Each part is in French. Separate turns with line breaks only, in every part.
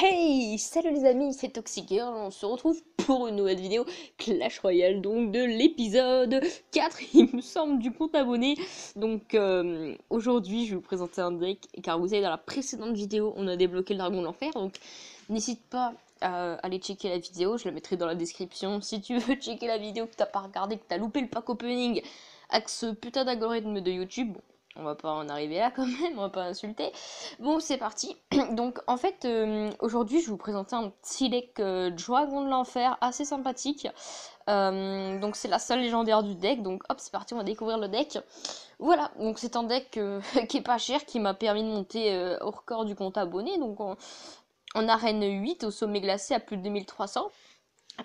Hey, salut les amis, c'est Toxic Girl, on se retrouve pour une nouvelle vidéo Clash Royale, donc de l'épisode 4, il me semble, du compte abonné. Donc aujourd'hui, je vais vous présenter un deck, car vous savez, dans la précédente vidéo, on a débloqué le Dragon de l'Enfer, donc n'hésite pas à aller checker la vidéo, je la mettrai dans la description. Si tu veux checker la vidéo que t'as pas regardé, que t'as loupé le pack opening avec ce putain d'algorithme de YouTube, bon, on va pas en arriver là quand même, on va pas insulter. Bon, c'est parti. Donc, en fait, aujourd'hui, je vais vous présenter un petit deck Dragon de l'Enfer assez sympathique. Donc, c'est la seule légendaire du deck. Donc, hop, c'est parti, on va découvrir le deck. Voilà, donc c'est un deck qui est pas cher, qui m'a permis de monter au record du compte abonné. Donc, en arène 8, au sommet glacé à plus de 2300.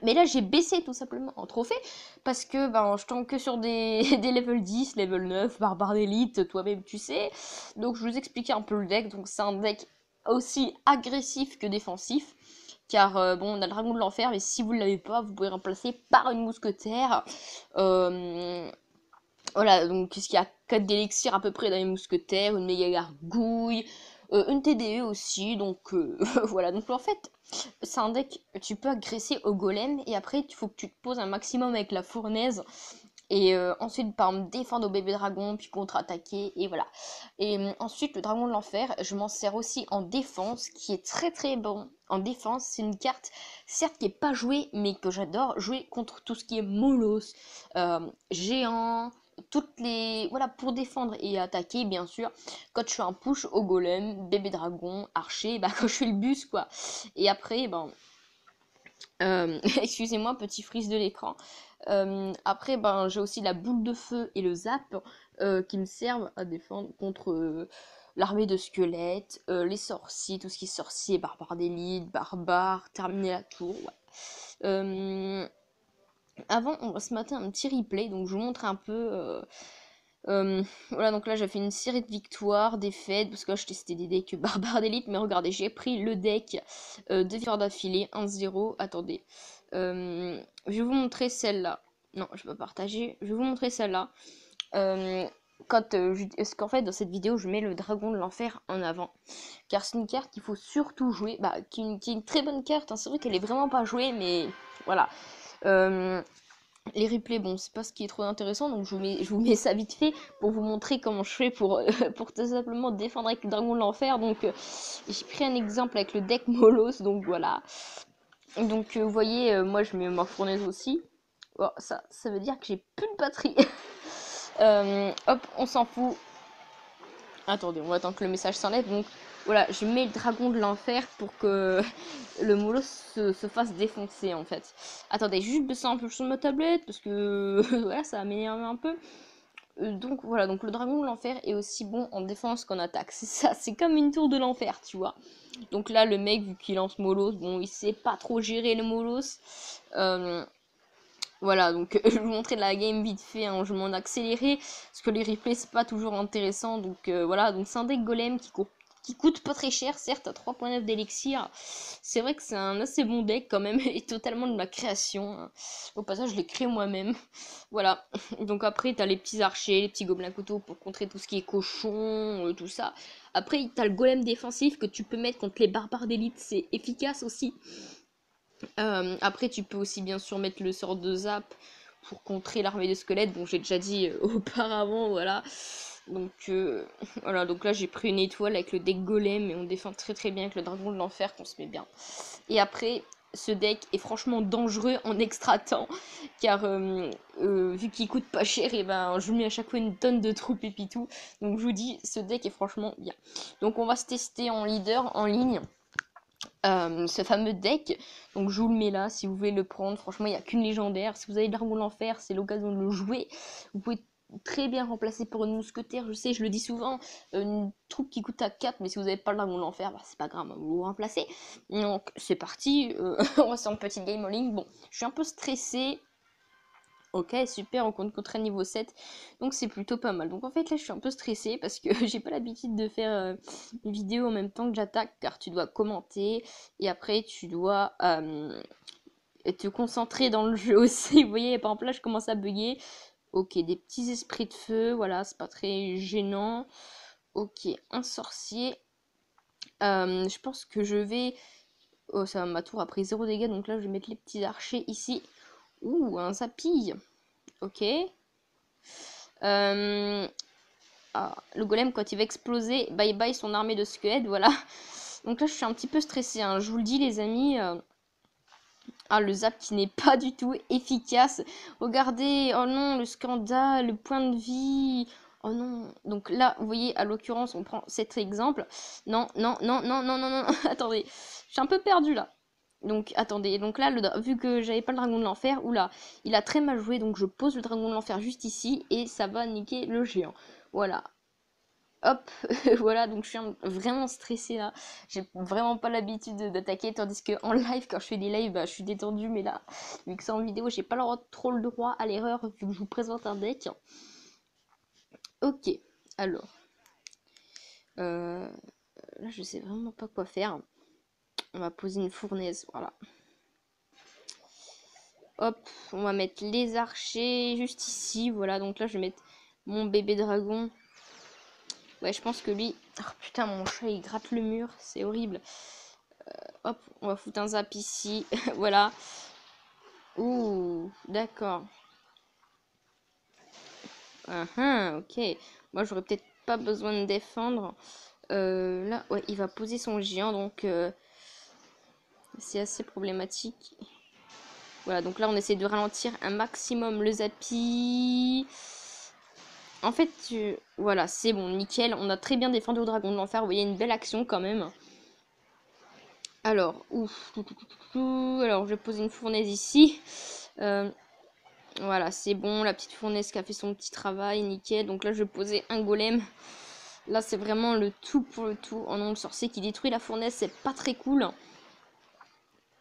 Mais là, j'ai baissé tout simplement en trophée parce que je tombe que sur des level 10, level 9, barbare d'élite, toi-même tu sais. Donc je vous expliquer un peu le deck. Donc c'est un deck aussi agressif que défensif. Car bon, on a le dragon de l'enfer, mais si vous ne l'avez pas, vous pouvez remplacer par une mousquetaire. Voilà, donc qu'est-ce qu'il y a 4 d'élixir à peu près dans les mousquetaires, une méga gargouille, une TDE aussi, donc voilà. Donc en fait, c'est un deck, tu peux agresser au golem, et après il faut que tu te poses un maximum avec la fournaise, et ensuite par exemple défendre au bébé dragon, puis contre-attaquer, et voilà. Et ensuite le dragon de l'enfer, je m'en sers aussi en défense, qui est très très bon. En défense, c'est une carte, certes qui est pas jouée, mais que j'adore jouer contre tout ce qui est molos, géant, toutes les, voilà, pour défendre et attaquer bien sûr. Quand je fais un push au golem, bébé dragon, archer, quand je fais le bus quoi. Et après excusez-moi, petit freeze de l'écran. Après j'ai aussi la boule de feu et le zap qui me servent à défendre contre l'armée de squelettes, les sorciers, tout ce qui est sorcier, barbare d'élite, barbare, terminer la tour, ouais. Avant, on va se mater un petit replay, donc je vous montre un peu. Voilà, donc là j'ai fait une série de victoires, défaites, parce que là je testais des decks barbares d'élite, mais regardez, j'ai pris le deck de victoires d'affilée, 1-0. Attendez, je vais vous montrer celle-là. Non, je vais pas partager, je vais vous montrer celle-là. Parce qu'en fait, dans cette vidéo, je mets le dragon de l'enfer en avant. Car c'est une carte qu'il faut surtout jouer, qui est une très bonne carte, hein. C'est vrai qu'elle est vraiment pas jouée, mais voilà. Les replays, bon, c'est pas ce qui est trop intéressant, donc je vous mets ça vite fait pour vous montrer comment je fais pour, pour tout simplement défendre avec le dragon de l'enfer. Donc, j'ai pris un exemple avec le deck Molos, donc voilà. Donc, vous voyez, moi je mets ma fournaise aussi. Oh, ça veut dire que j'ai plus de batterie. Hop, on s'en fout. Attendez, on va attendre que le message s'enlève. Donc voilà, je mets le dragon de l'enfer pour que le mollo se fasse défoncer en fait. Attendez, juste baisser un peu sur ma tablette parce que voilà, ça va m'énerver un peu. Donc voilà, donc le dragon de l'enfer est aussi bon en défense qu'en attaque. C'est ça, c'est comme une tour de l'enfer, tu vois. Donc là, le mec, vu qu'il lance Molos, bon, il sait pas trop gérer le Molos. Voilà, donc je vais vous montrer la game vite fait, hein, je m'en accéléré, parce que les replays c'est pas toujours intéressant, donc voilà, donc c'est un deck golem qui coûte pas très cher, certes à 3.9 d'élixir, c'est vrai que c'est un assez bon deck quand même, et totalement de ma création, hein. Au passage je l'ai créé moi-même, voilà, donc après t'as les petits archers, les petits gobelins couteaux pour contrer tout ce qui est cochon, tout ça, après t'as le golem défensif que tu peux mettre contre les barbares d'élite, c'est efficace aussi. Après, tu peux aussi bien sûr mettre le sort de zap pour contrer l'armée de squelettes. Bon, j'ai déjà dit auparavant, voilà. Donc voilà, donc là j'ai pris une étoile avec le deck golem et on défend très très bien avec le dragon de l'enfer qu'on se met bien. Et après, ce deck est franchement dangereux en extra temps car vu qu'il coûte pas cher, et je mets à chaque fois une tonne de troupes et puis tout. Donc je vous dis, ce deck est franchement bien. Donc on va se tester en leader en ligne. Ce fameux deck, donc je vous le mets là si vous voulez le prendre. Franchement, il n'y a qu'une légendaire. Si vous avez Dragon de l'Enfer, c'est l'occasion de le jouer. Vous pouvez très bien remplacer pour une mousquetaire. Je sais, je le dis souvent, une troupe qui coûte à 4, mais si vous n'avez pas le Dragon de l'Enfer, c'est pas grave, vous le remplacez. Donc c'est parti, on va faire une petite game en ligne. Bon, je suis un peu stressée. Ok, super, on compte contre un niveau 7, donc c'est plutôt pas mal. Donc en fait là je suis un peu stressée parce que j'ai pas l'habitude de faire une vidéo en même temps que j'attaque, car tu dois commenter et après tu dois te concentrer dans le jeu aussi. Vous voyez, par exemple là je commence à bugger. Ok, des petits esprits de feu, voilà, c'est pas très gênant. Ok, un sorcier. Je pense que je vais Oh, ça, ma tour a pris 0 dégâts, donc là, je vais mettre les petits archers ici. Ouh, un zapille. Ok. Le golem, quand il va exploser, bye bye son armée de squelettes, voilà. Donc là, je suis un petit peu stressée, hein. Je vous le dis, les amis. Le zap qui n'est pas du tout efficace. Regardez, oh non, le scandale, le point de vie. Oh non. Donc là, vous voyez, à l'occurrence, on prend cet exemple. Non, non, non, non, non, non, non. Attendez, je suis un peu perdue là. Donc attendez, donc là, vu que j'avais pas le dragon de l'enfer, oula, il a très mal joué, donc je pose le dragon de l'enfer juste ici et ça va niquer le géant. Voilà. Hop, voilà, donc je suis vraiment stressée là. J'ai vraiment pas l'habitude d'attaquer, tandis que en live, quand je fais des lives, bah, je suis détendue, mais là, vu que c'est en vidéo, j'ai pas trop le droit à l'erreur, vu que je vous présente un deck. Ok, alors. Là, je sais vraiment pas quoi faire. On va poser une fournaise, voilà. Hop, on va mettre les archers juste ici, voilà. Donc là, je vais mettre mon bébé dragon. Ouais, je pense que lui... Oh putain, mon chat, il gratte le mur, c'est horrible. Hop, on va foutre un zap ici, voilà. Ouh, d'accord. Ok. Moi, j'aurais peut-être pas besoin de défendre. Là, ouais, il va poser son géant, donc c'est assez problématique. Voilà, donc là, on essaie de ralentir un maximum le zappy. En fait, voilà, c'est bon, nickel. On a très bien défendu au dragon de l'enfer. Vous voyez, une belle action quand même. Alors, ouf, alors je vais poser une fournaise ici. Voilà, c'est bon, la petite fournaise qui a fait son petit travail, nickel. Donc là, je vais poser un golem. Là, c'est vraiment le tout pour le tout. Oh non, le sorcier qui détruit la fournaise, c'est pas très cool.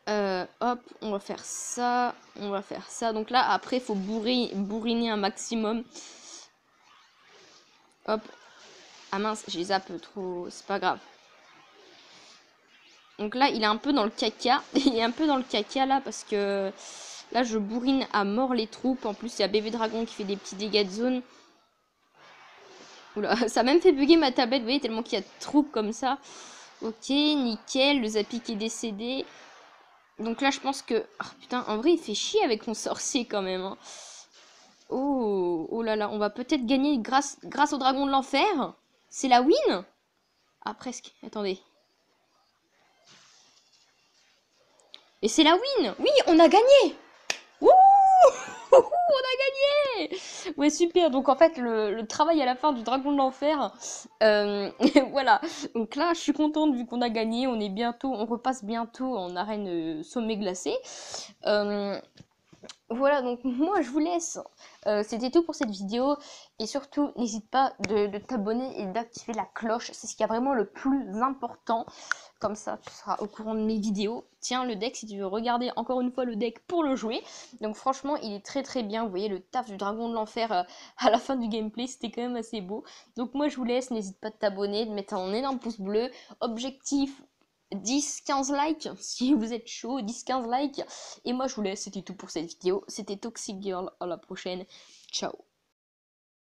Hop, on va faire ça, on va faire ça. Donc là, après, il faut bourriner un maximum. Hop. Ah mince, j'ai zappé trop, c'est pas grave. Donc là, il est un peu dans le caca. Il est un peu dans le caca là parce que là, je bourrine à mort les troupes. En plus, il y a bébé dragon qui fait des petits dégâts de zone. Oula, ça a même fait bugger ma tablette, vous voyez, tellement qu'il y a de troupes comme ça. Ok, nickel, le Zapik est décédé. Donc là, je pense que... Oh putain, en vrai, il fait chier avec mon sorcier quand même. Hein. Oh là là, on va peut-être gagner grâce au dragon de l'enfer. C'est la win? Ah, presque, attendez. Et c'est la win! Oui, on a gagné! Wouh! On a gagné! Ouais, super. Donc, en fait, le travail à la fin du dragon de l'enfer. Voilà. Donc là, je suis contente vu qu'on a gagné. On repasse bientôt en arène sommet glacé. Voilà, donc moi je vous laisse. C'était tout pour cette vidéo. Et surtout, n'hésite pas de t'abonner et d'activer la cloche. C'est ce qui est vraiment le plus important. Comme ça, tu seras au courant de mes vidéos. Tiens, le deck, si tu veux regarder encore une fois le deck pour le jouer. Donc franchement, il est très très bien. Vous voyez le taf du dragon de l'enfer à la fin du gameplay. C'était quand même assez beau. Donc moi je vous laisse. N'hésite pas de t'abonner, de mettre un énorme pouce bleu. Objectif 10-15 likes si vous êtes chaud, 10-15 likes. Et moi je vous laisse, c'était tout pour cette vidéo. C'était Toxic Girl, à la prochaine. Ciao.